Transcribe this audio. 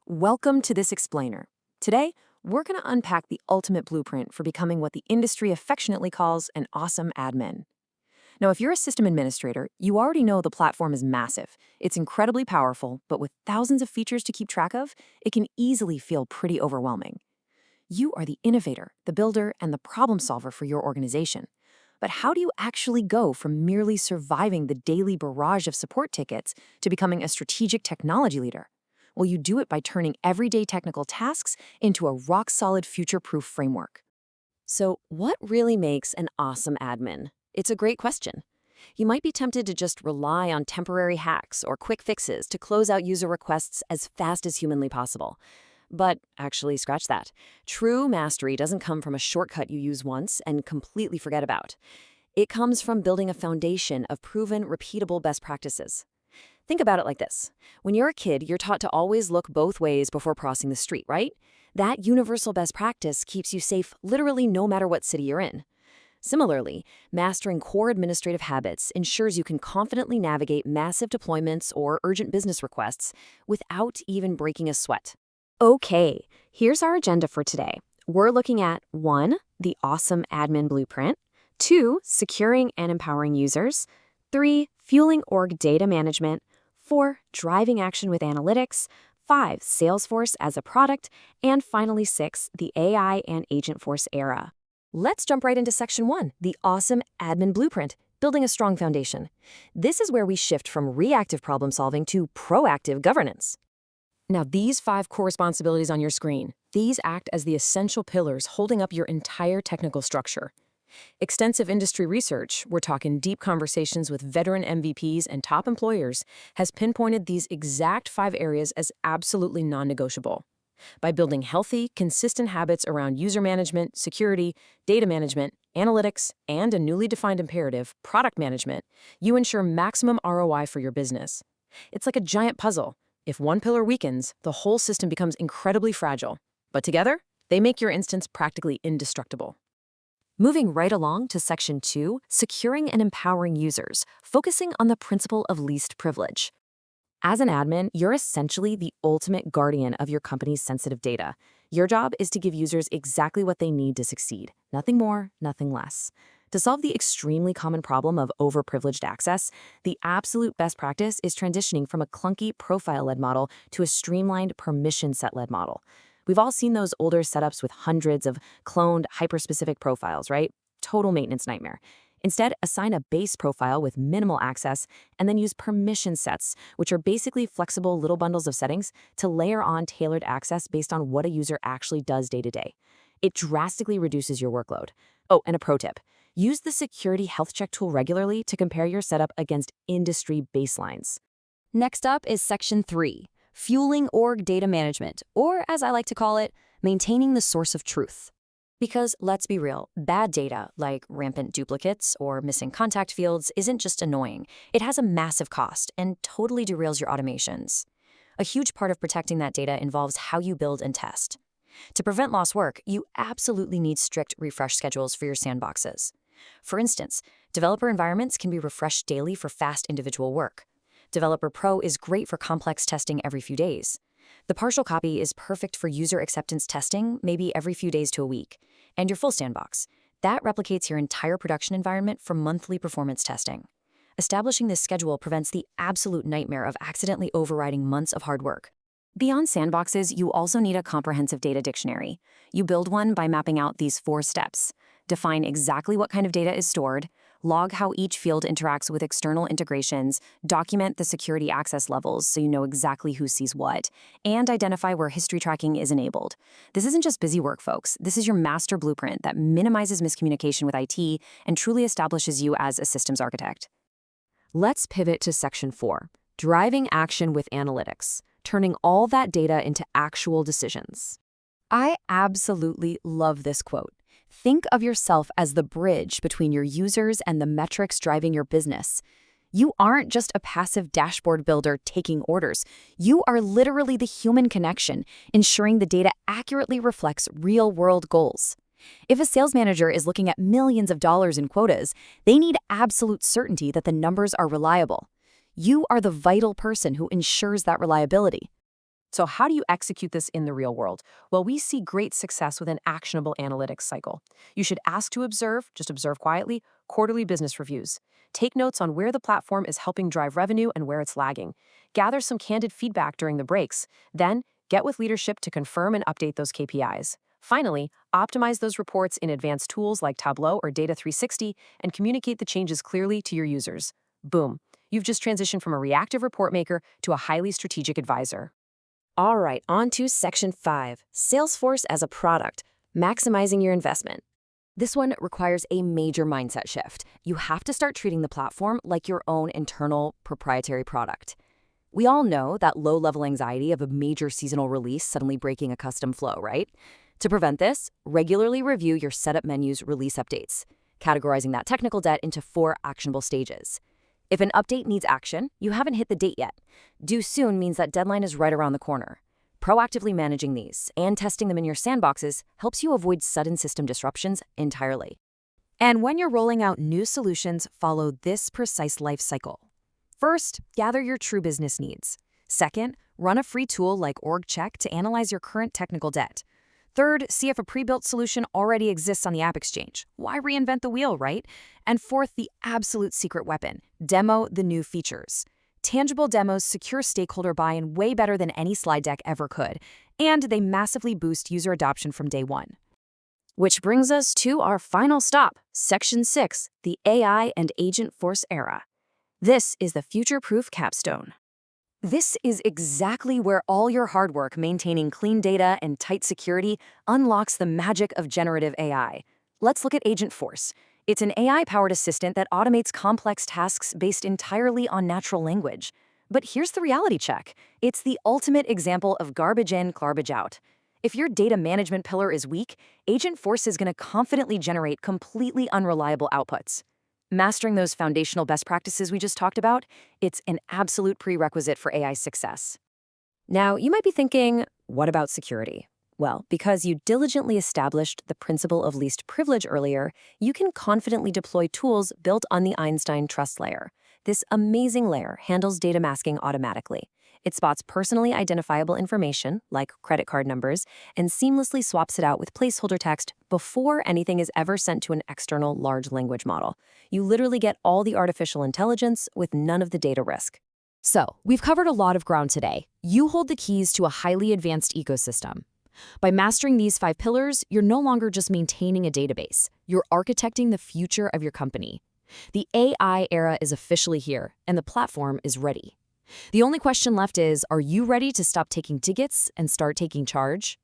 Welcome to this explainer. Today, we're going to unpack the ultimate blueprint for becoming what the industry affectionately calls an awesome admin. Now, if you're a system administrator, you already know the platform is massive. It's incredibly powerful, but with thousands of features to keep track of, it can easily feel pretty overwhelming. You are the innovator, the builder, and the problem solver for your organization. But how do you actually go from merely surviving the daily barrage of support tickets to becoming a strategic technology leader? Well, you do it by turning everyday technical tasks into a rock-solid future-proof framework. So, what really makes an awesome admin? It's a great question. You might be tempted to just rely on temporary hacks or quick fixes to close out user requests as fast as humanly possible. But actually, scratch that. True mastery doesn't come from a shortcut you use once and completely forget about. It comes from building a foundation of proven, repeatable best practices. Think about it like this. When you're a kid, you're taught to always look both ways before crossing the street, right? That universal best practice keeps you safe literally no matter what city you're in. Similarly, mastering core administrative habits ensures you can confidently navigate massive deployments or urgent business requests without even breaking a sweat. Okay, here's our agenda for today. We're looking at 1. The awesome admin blueprint, 2. Securing and empowering users, 3. Fueling org data management, 4. Driving action with analytics, 5. Salesforce as a product, and finally 6. The AI and Agentforce era. Let's jump right into section 1, the awesome admin blueprint, building a strong foundation. This is where we shift from reactive problem solving to proactive governance. Now, these 5 core responsibilities on your screen, these act as the essential pillars holding up your entire technical structure. Extensive industry research, we're talking deep conversations with veteran MVPs and top employers, has pinpointed these exact 5 areas as absolutely non-negotiable. By building healthy, consistent habits around user management, security, data management, analytics, and a newly defined imperative, product management, you ensure maximum ROI for your business. It's like a giant puzzle. If one pillar weakens, the whole system becomes incredibly fragile. But together, they make your instance practically indestructible. Moving right along to section 2, securing and empowering users, focusing on the principle of least privilege. As an admin, you're essentially the ultimate guardian of your company's sensitive data. Your job is to give users exactly what they need to succeed. Nothing more, nothing less. To solve the extremely common problem of overprivileged access, the absolute best practice is transitioning from a clunky profile-led model to a streamlined permission set-led model. We've all seen those older setups with hundreds of cloned, hyper-specific profiles, right? Total maintenance nightmare. Instead, assign a base profile with minimal access and then use permission sets, which are basically flexible little bundles of settings to layer on tailored access based on what a user actually does day to day. It drastically reduces your workload. Oh, and a pro tip. Use the security health check tool regularly to compare your setup against industry baselines. Next up is section 3. Fueling org data management, or as I like to call it, maintaining the source of truth. Because let's be real, bad data, like rampant duplicates or missing contact fields, isn't just annoying. It has a massive cost and totally derails your automations. A huge part of protecting that data involves how you build and test. To prevent lost work, you absolutely need strict refresh schedules for your sandboxes. For instance, developer environments can be refreshed daily for fast individual work. Developer Pro is great for complex testing every few days. The partial copy is perfect for user acceptance testing, maybe every few days to a week. And your full sandbox, that replicates your entire production environment for monthly performance testing. Establishing this schedule prevents the absolute nightmare of accidentally overriding months of hard work. Beyond sandboxes, you also need a comprehensive data dictionary. You build one by mapping out these 4 steps. Define exactly what kind of data is stored, log how each field interacts with external integrations, document the security access levels so you know exactly who sees what, and identify where history tracking is enabled. This isn't just busy work, folks. This is your master blueprint that minimizes miscommunication with IT and truly establishes you as a systems architect. Let's pivot to section 4, driving action with analytics, turning all that data into actual decisions. I absolutely love this quote. Think of yourself as the bridge between your users and the metrics driving your business. You aren't just a passive dashboard builder taking orders. You are literally the human connection, ensuring the data accurately reflects real-world goals. If a sales manager is looking at millions of dollars in quotas, they need absolute certainty that the numbers are reliable. You are the vital person who ensures that reliability. So how do you execute this in the real world? Well, we see great success with an actionable analytics cycle. You should ask to observe, just observe quietly, quarterly business reviews. Take notes on where the platform is helping drive revenue and where it's lagging. Gather some candid feedback during the breaks. Then, get with leadership to confirm and update those KPIs. Finally, optimize those reports in advanced tools like Tableau or Data 360 and communicate the changes clearly to your users. Boom. You've just transitioned from a reactive report maker to a highly strategic advisor. All right, on to Section 5, Salesforce as a product, maximizing your investment. This one requires a major mindset shift. You have to start treating the platform like your own internal proprietary product. We all know that low-level anxiety of a major seasonal release suddenly breaking a custom flow, right? To prevent this, regularly review your setup menu's release updates, categorizing that technical debt into 4 actionable stages. If an update needs action, you haven't hit the date yet. Due soon means that deadline is right around the corner. Proactively managing these and testing them in your sandboxes helps you avoid sudden system disruptions entirely. And when you're rolling out new solutions, follow this precise life cycle. First, gather your true business needs. Second, run a free tool like OrgCheck to analyze your current technical debt. Third, see if a pre-built solution already exists on the App Exchange. Why reinvent the wheel, right? And fourth, the absolute secret weapon, demo the new features. Tangible demos secure stakeholder buy-in way better than any slide deck ever could, and they massively boost user adoption from day one. Which brings us to our final stop, Section 6, the AI and Agentforce era. This is the future-proof capstone. This is exactly where all your hard work maintaining clean data and tight security unlocks the magic of generative AI. Let's look at Agentforce. It's an AI-powered assistant that automates complex tasks based entirely on natural language. But here's the reality check. It's the ultimate example of garbage in, garbage out. If your data management pillar is weak, Agentforce is going to confidently generate completely unreliable outputs. Mastering those foundational best practices we just talked about, it's an absolute prerequisite for AI success. Now, you might be thinking, what about security? Well, because you diligently established the principle of least privilege earlier, you can confidently deploy tools built on the Einstein Trust Layer. This amazing layer handles data masking automatically. It spots personally identifiable information, like credit card numbers, and seamlessly swaps it out with placeholder text before anything is ever sent to an external large language model. You literally get all the artificial intelligence with none of the data risk. So, we've covered a lot of ground today. You hold the keys to a highly advanced ecosystem. By mastering these 5 pillars, you're no longer just maintaining a database. You're architecting the future of your company. The AI era is officially here, and the platform is ready. The only question left is, are you ready to stop taking tickets and start taking charge?